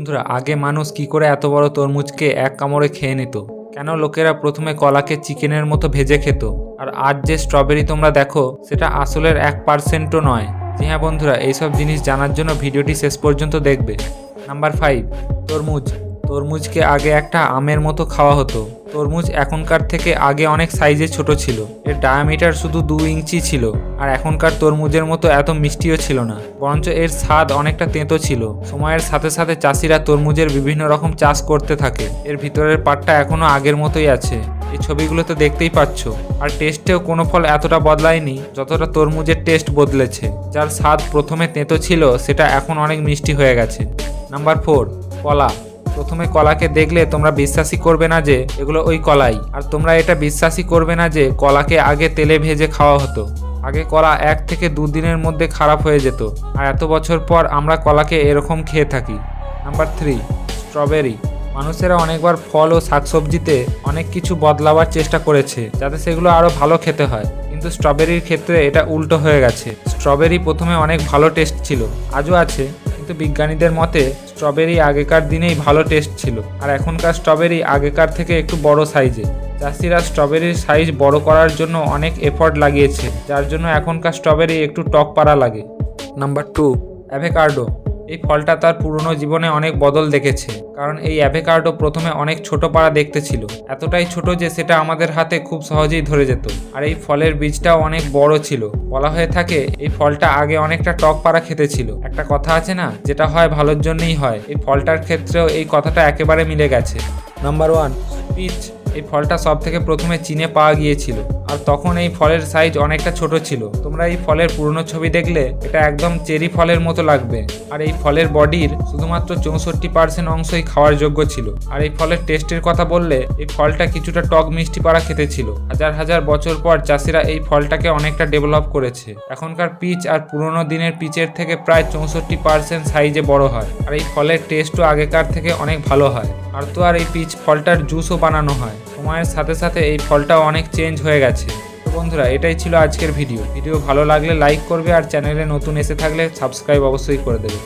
বন্ধুরা, আগে মানুষ কি করে এত বড় তরমুজকে এক কামড়ে খেয়ে নিত? কেন লোকেরা প্রথমে কলাকে চিকেনের মতো ভেজে খেত? আর আজ যে স্ট্রবেরি তোমরা দেখো সেটা আসলের 1%ও নয়। জি হ্যাঁ বন্ধুরা, এইসব জিনিস জানার জন্য ভিডিওটি শেষ পর্যন্ত দেখবে। নাম্বার 5, তরমুজ। তরমুজকে আগে একটা আমের মতো খাওয়া হতো। তরমুজ এখনকার থেকে আগে অনেক সাইজে ছোট ছিল। এর ডায়ামিটার শুধু 2 ইঞ্চি ছিল। আর এখনকার তরমুজের মতো এত মিষ্টিও ছিল না, বরঞ্চ এর স্বাদ অনেকটা তেঁতো ছিল। সময়ের সাথে সাথে চাষিরা তরমুজের বিভিন্ন রকম চাষ করতে থাকে। এর ভিতরের পাটটা এখনো আগের মতোই আছে, এই ছবিগুলোতে দেখতেই পাচ্ছ। আর টেস্টেও কোনো ফল এতটা বদলায়নি যতটা তরমুজের টেস্ট বদলেছে। যার স্বাদ প্রথমে তেঁতো ছিল সেটা এখন অনেক মিষ্টি হয়ে গেছে। নাম্বার 4, কলা। প্রথমে কলাকে দেখলে তোমরা বিশ্বাসই করবে না যে এগুলো ওই কলাই। আর তোমরা এটা বিশ্বাসই করবে না যে কলাকে আগে তেলে ভেজে খাওয়া হতো। আগে কলা 1 থেকে 2 দিনের মধ্যে খারাপ হয়ে যেত, আর এত বছর পর আমরা কলাকে এরকম খেয়ে থাকি। Number 3, strawberry. মানুষেরা অনেকবার ফল ও শাকসবজিতে অনেক কিছু বদলাবার চেষ্টা করেছে যাতে সেগুলো আরও ভালো খেতে হয়, কিন্তু স্ট্রবেরির ক্ষেত্রে এটা উল্টো হয়ে গেছে। স্ট্রবেরি প্রথমে অনেক ভালো টেস্ট ছিল, আজও আছে, কিন্তু বিজ্ঞানীদের মতে স্ট্রবেরি আগেকার দিনেই ভালো টেস্ট ছিল। আর এখনকার স্ট্রবেরি আগেকার থেকে একটু বড় সাইজে। চাষিরা স্ট্রবেরির সাইজ বড় করার জন্য অনেক এফর্ট লাগিয়েছে, যার জন্য এখনকার স্ট্রবেরি একটু টক পাড়া লাগে। Number 2, avocado. এই ফলটা তার পুরনো জীবনে অনেক বদল দেখেছে, কারণ এই অ্যাভোকাডো প্রথমে অনেক ছোট পাড়া দেখতে ছিল, এতটাই ছোট যে সেটা আমাদের হাতে খুব সহজেই ধরে যেত। আর এই ফলের বীজটাও অনেক বড় ছিল। বলা হয়ে থাকে এই ফলটা আগে অনেকটা টক পাড়া খেতে ছিল। একটা কথা আছে না, যেটা হয় ভালোর জন্যই হয়, এই ফলটার ক্ষেত্রেও এই কথাটা একেবারে মিলে গেছে। Number 1, pitch. এই ফলটা সব থেকে প্রথমে চীনে পাওয়া গিয়েছিল, আর তখন এই ফলের সাইজ অনেকটা ছোট ছিল। তোমরা এই ফলের পুরনো ছবি দেখলে এটা একদম চেরি ফলের মতো লাগবে। আর এই ফলের বডির শুধুমাত্র 64% অংশই খাওয়ার যোগ্য ছিল। আর এই ফলের টেস্টের কথা বললে এই ফলটা কিছুটা টক মিষ্টি পাড়া খেতে ছিল। হাজার হাজার বছর পর চাষিরা এই ফলটাকে অনেকটা ডেভেলপ করেছে। এখনকার পিচ আর পুরনো দিনের পিচের থেকে প্রায় 64% সাইজে বড় হয়। আর এই ফলের টেস্টও আগেকার থেকে অনেক ভালো হয়। আর তো আর এই পিচ ফলটার জুসও বানানো হয়। সময়ের সাথে সাথে এই ফলটাও অনেক চেঞ্জ হয়ে গেছে। তো বন্ধুরা, এটাই ছিল আজকের ভিডিও ভালো লাগলে লাইক করবে, আর চ্যানেলে নতুন এসে থাকলে সাবস্ক্রাইব অবশ্যই করে দেবে।